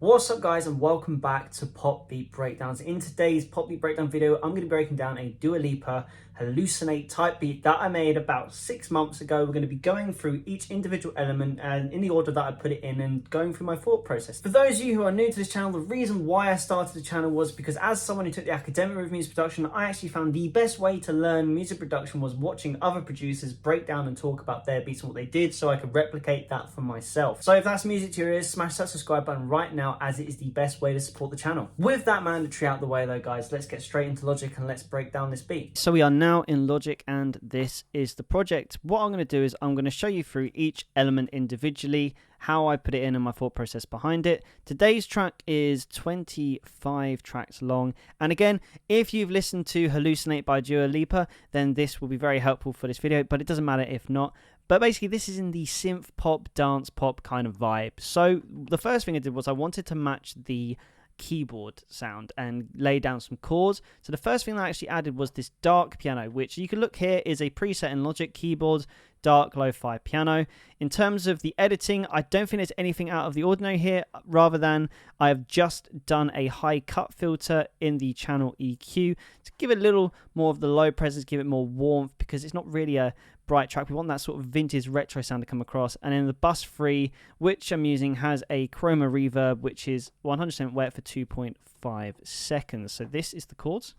What's up guys, and welcome back to Pop Beat Breakdowns. In today's Pop Beat Breakdown video, I'm going to be breaking down a Dua Lipa Hallucinate type beat that I made about 6 months ago. We're going to be going through each individual element and in the order that I put it in and going through my thought process. For those of you who are new to this channel, the reason why I started the channel was because as someone who took the academic route of music production, I actually found the best way to learn music production was watching other producers break down and talk about their beats and what they did so I could replicate that for myself. So if that's music to your ears, smash that subscribe button right now, as it is the best way to support the channel. With that mandatory out the way though guys, let's get straight into Logic and let's break down this beat. So we are now in Logic and this is the project. What I'm going to do is I'm going to show you through each element individually, how I put it in and my thought process behind it. Today's track is 25 tracks long, and again, if you've listened to Hallucinate by Dua Lipa, then this will be very helpful for this video, but it doesn't matter if not. But basically, this is in the synth pop, dance pop kind of vibe. So the first thing I did was I wanted to match the keyboard sound and lay down some chords. So the first thing that I actually added was this dark piano, which you can look here is a preset in Logic keyboard, dark lo-fi piano. In terms of the editing, I don't think there's anything out of the ordinary here, rather than I have just done a high cut filter in the channel EQ to give it a little more of the low presence, give it more warmth, because it's not really a bright track. We want that sort of vintage retro sound to come across. And then the bus 3, which I'm using, has a chroma reverb, which is 100% wet for 2.5 seconds. So this is the chords.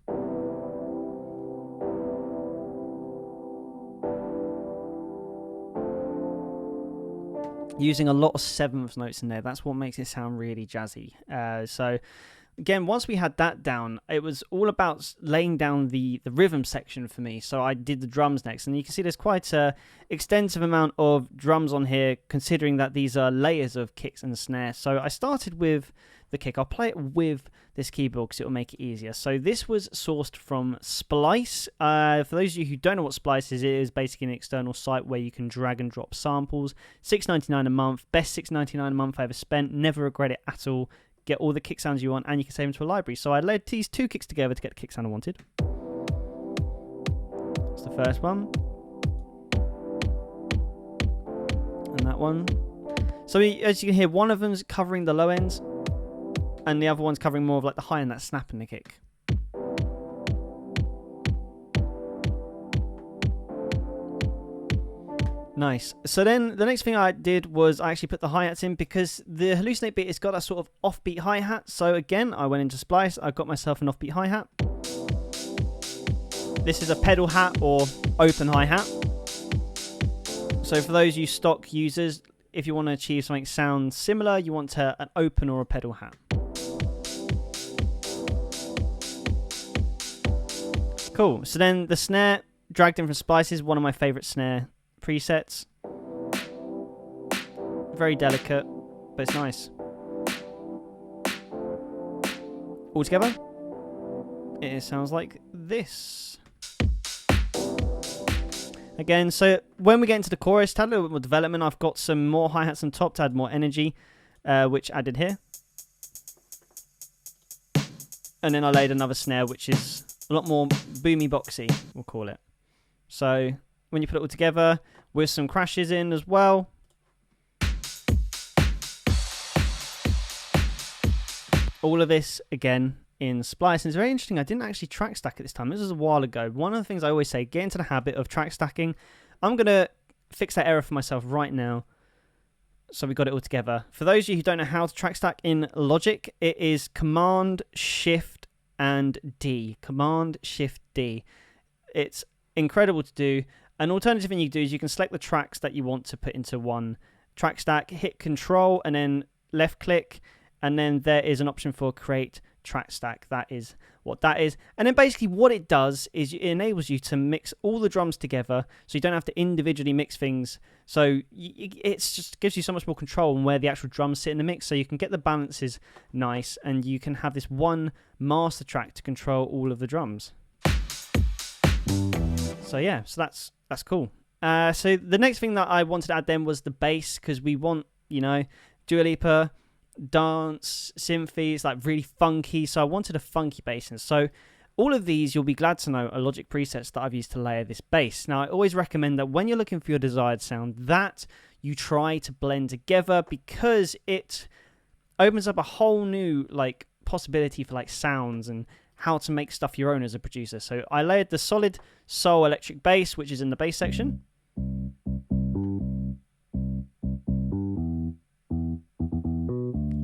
Using a lot of 7th notes in there. That's what makes it sound really jazzy. So again, once we had that down, it was all about laying down the rhythm section for me. So I did the drums next, and you can see there's quite an extensive amount of drums on here, considering that these are layers of kicks and snare. So I started with the kick. I'll play it with this keyboard because it will make it easier. So this was sourced from Splice. For those of you who don't know what Splice is, it is basically an external site where you can drag and drop samples. $6.99 a month, best $6.99 a month I ever spent. Never regret it at all. Get all the kick sounds you want, and you can save them to a library. So I laid these 2 kicks together to get the kick sound I wanted. That's the first one. And that one. So as you can hear, one of them's covering the low ends, and the other one's covering more of like the high end, that snap in the kick. Nice. So then the next thing I did was I actually put the hi-hats in, because the Hallucinate beat has got that sort of offbeat hi-hat. So again, I went into Splice, I got myself an offbeat hi-hat. This is a pedal hat or open hi-hat. So for those you stock users, if you want to achieve something sound similar, you want an open or a pedal hat. Cool. So then the snare, dragged in from Splice, is one of my favorite snare presets. Very delicate, but it's nice. All together, it sounds like this. Again, so when we get into the chorus, to add a little bit more development, I've got some more hi-hats on top to add more energy, which I did here. And then I laid another snare, which is a lot more boomy boxy, we'll call it. So when you put it all together with some crashes in as well, all of this again in Splice. And it's very interesting, I didn't actually track stack at this time. This was a while ago. One of the things I always say, get into the habit of track stacking. I'm going to fix that error for myself right now. So we got it all together. For those of you who don't know how to track stack in Logic, it is Command Shift and D. Command Shift D. It's incredible to do. An alternative thing you can do is you can select the tracks that you want to put into one track stack, hit Control and then left click, and then there is an option for Create Track Stack. That is what that is. And then basically what it does is it enables you to mix all the drums together, so you don't have to individually mix things. So it just gives you so much more control on where the actual drums sit in the mix, so you can get the balances nice, and you can have this one master track to control all of the drums. So yeah, so that's cool. So the next thing that I wanted to add then was the bass, because we want, you know, Dua Lipa, dance, synthy, like really funky. So I wanted a funky bass, and so all of these, you'll be glad to know, are Logic presets that I've used to layer this bass. Now I always recommend that when you're looking for your desired sound, that you try to blend together, because it opens up a whole new like possibility for like sounds and how to make stuff your own as a producer. So I layered the solid soul electric bass, which is in the bass section.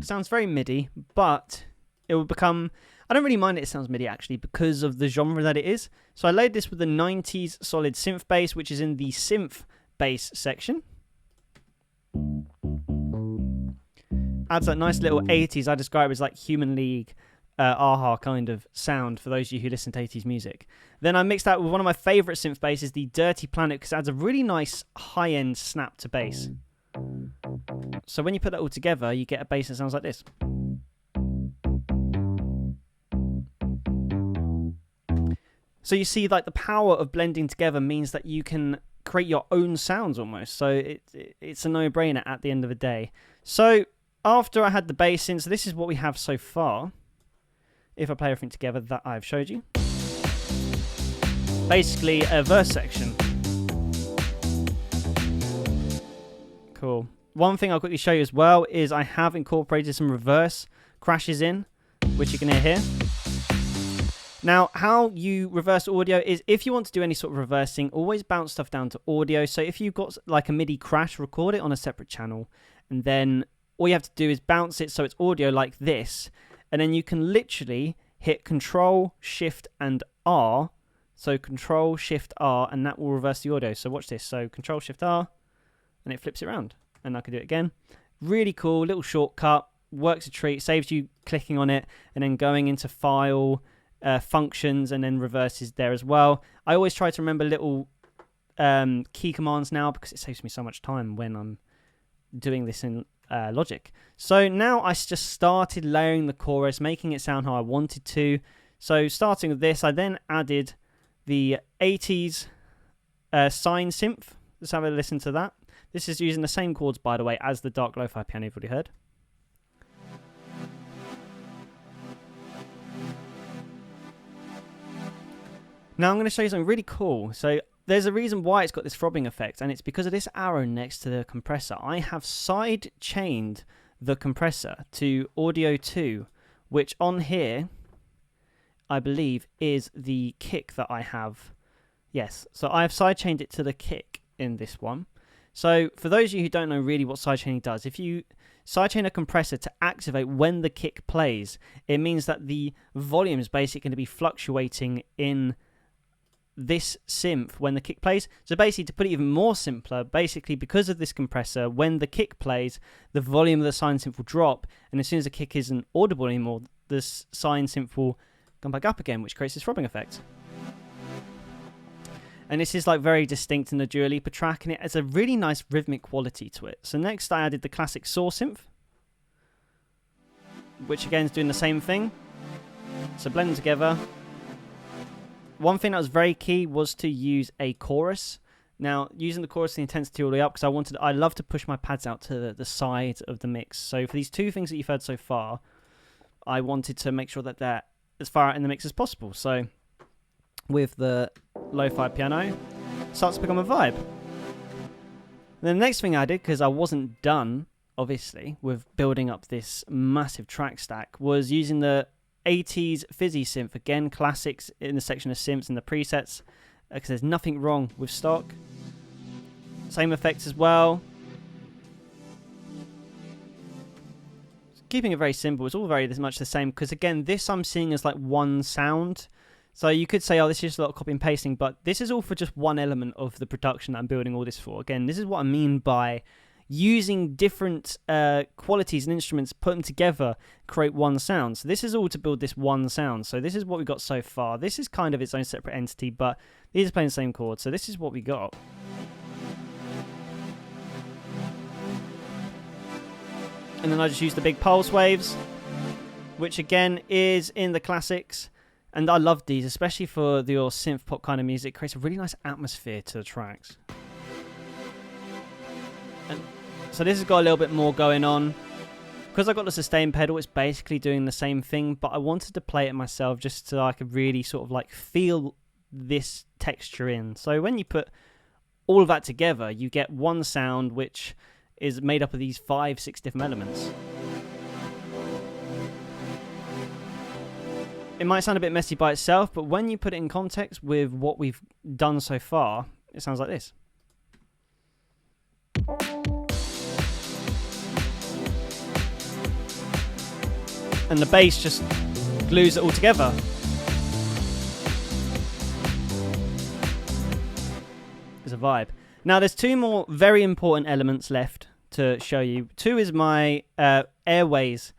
Sounds very MIDI, but it will become... I don't really mind it sounds MIDI actually because of the genre that it is. So I laid this with the 90s solid synth bass, which is in the synth bass section. Adds that nice little 80s, I describe it as like Human League, aha kind of sound for those of you who listen to 80s music. Then I mixed that with one of my favourite synth basses, the Dirty Planet, because it adds a really nice high-end snap to bass. So when you put that all together, you get a bass that sounds like this. So you see, like, the power of blending together means that you can create your own sounds almost. So it's a no-brainer at the end of the day. So after I had the bass in, so this is what we have so far. If I play everything together that I've showed you. Basically a verse section. Cool. One thing I'll quickly show you as well is I have incorporated some reverse crashes in, which you can hear here. Now, how you reverse audio is if you want to do any sort of reversing, always bounce stuff down to audio. So if you've got like a MIDI crash, record it on a separate channel. And then all you have to do is bounce it so it's audio like this. And then you can literally hit Control, Shift, and R. So Control, Shift, R, and that will reverse the audio. So watch this. So Control, Shift, R, and it flips it around. And I can do it again. Really cool, little shortcut. Works a treat. Saves you clicking on it and then going into File... functions and then reverses there as well. I always try to remember little key commands now because it saves me so much time when I'm doing this in Logic. So now I just started layering the chorus, making it sound how I wanted to. So starting with this, I then added the 80s sine synth. Let's have a listen to that. This is using the same chords, by the way, as the dark lo-fi piano you've already heard. Now I'm going to show you something really cool. So there's a reason why it's got this throbbing effect, and it's because of this arrow next to the compressor. I have side chained the compressor to Audio 2, which on here, I believe, is the kick that I have. Yes, so I have side chained it to the kick in this one. So for those of you who don't know really what side chaining does, if you sidechain a compressor to activate when the kick plays, it means that the volume is basically going to be fluctuating in this synth when the kick plays. So basically, to put it even more simpler, basically because of this compressor, when the kick plays, the volume of the sine synth will drop, and as soon as the kick isn't audible anymore, the sine synth will come back up again, which creates this throbbing effect. And this is like very distinct in the Dua Lipa track, and it has a really nice rhythmic quality to it. So next I added the classic saw synth, which again is doing the same thing. So blend them together. One thing that was very key was to use a chorus. Now, using the chorus, the intensity all the way up, because I love to push my pads out to the side of the mix. So for these two things that you've heard so far, I wanted to make sure that they're as far out in the mix as possible. So with the lo-fi piano, it starts to become a vibe. Then the next thing I did, because I wasn't done, obviously, with building up this massive track stack, was using the 80s fizzy synth. Again, classics in the section of synths and the presets, because there's nothing wrong with stock. Same effects as well. Keeping it very simple, it's all very much the same, because again, this I'm seeing as like one sound. So you could say, oh, this is just a lot of copy and pasting, but this is all for just one element of the production that I'm building all this for. Again, this is what I mean by using different qualities and instruments, put them together, create one sound. So this is all to build this one sound. So this is what we got so far. This is kind of its own separate entity, but these are playing the same chords. So this is what we got. And then I just used the big pulse waves, which again is in the classics. And I love these, especially for your synth pop kind of music. It creates a really nice atmosphere to the tracks. And so this has got a little bit more going on. Because I got the sustain pedal, it's basically doing the same thing, but I wanted to play it myself just so I could really sort of like feel this texture in. So when you put all of that together, you get one sound which is made up of these 5-6 different elements. it might sound a bit messy by itself, but when you put it in context with what we've done so far, it sounds like this. And the bass just glues it all together. It's a vibe. Now there's two more very important elements left to show you. Two is my airways,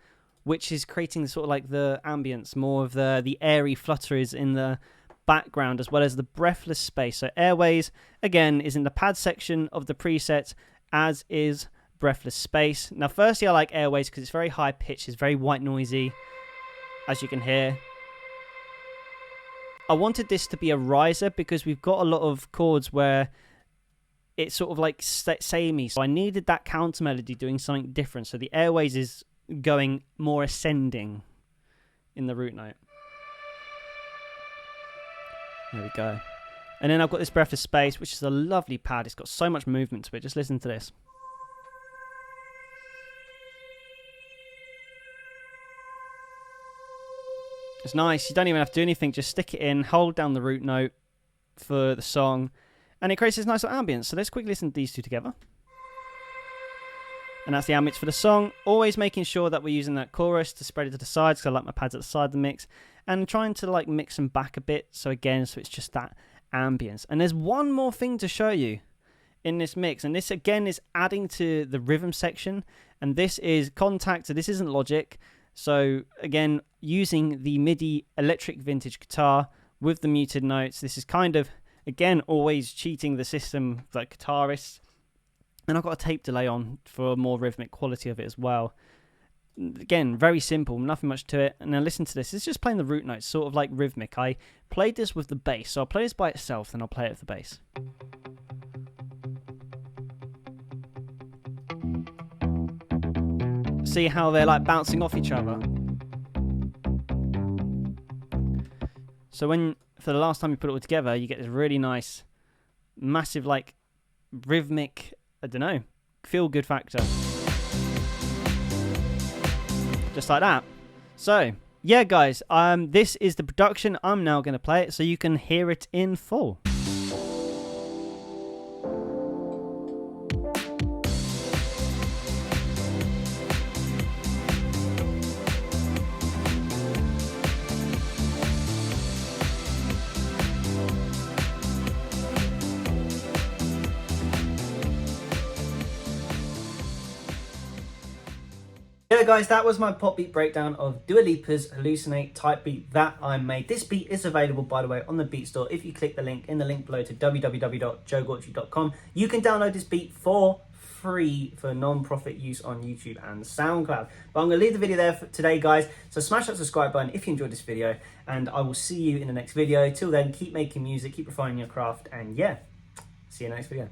which is creating sort of like the ambience, more of the airy flutteries in the background, as well as the breathless space. So airways, again, is in the pad section of the preset, as is breathless space. Now firstly, I like airways because it's very high pitched, it's very white noisy, as you can hear. I wanted this to be a riser because we've got a lot of chords where it's sort of like samey, so I needed that counter melody doing something different. So the airways is going more ascending in the root note. There we go. And then I've got this breathless space, which is a lovely pad. It's got so much movement to it. Just listen to this. It's nice. You don't even have to do anything. Just stick it in, hold down the root note for the song, and it creates this nice little ambience. So let's quickly listen to these two together. And that's the ambience for the song. Always making sure that we're using that chorus to spread it to the sides, because I like my pads at the side of the mix, and trying to like mix them back a bit. So again, so it's just that ambience. And there's one more thing to show you in this mix, and this again is adding to the rhythm section, and this is Contact. So this isn't Logic. So again, using the MIDI electric vintage guitar with the muted notes. This is kind of, again, always cheating the system like guitarists. And I've got a tape delay on for more rhythmic quality of it as well. Again, very simple, nothing much to it. And now listen to this. It's just playing the root notes, sort of like rhythmic. I played this with the bass. So I'll play this by itself, then I'll play it with the bass. See how they're like bouncing off each other. So when, for the last time you put it all together, you get this really nice, massive, like, rhythmic, I don't know, feel good factor. Just like that. So, yeah, guys, this is the production. I'm now going to play it so you can hear it in full. Yeah guys, that was my pop beat breakdown of Dua Lipa's Hallucinate type beat that I made. This beat is available, by the way, on the Beat Store. If you click the link in the link below to www.joegortry.com, you can download this beat for free for non-profit use on YouTube and SoundCloud. But I'm going to leave the video there for today, guys. So smash that subscribe button if you enjoyed this video, and I will see you in the next video. Till then, keep making music, keep refining your craft, and yeah, see you in the next video.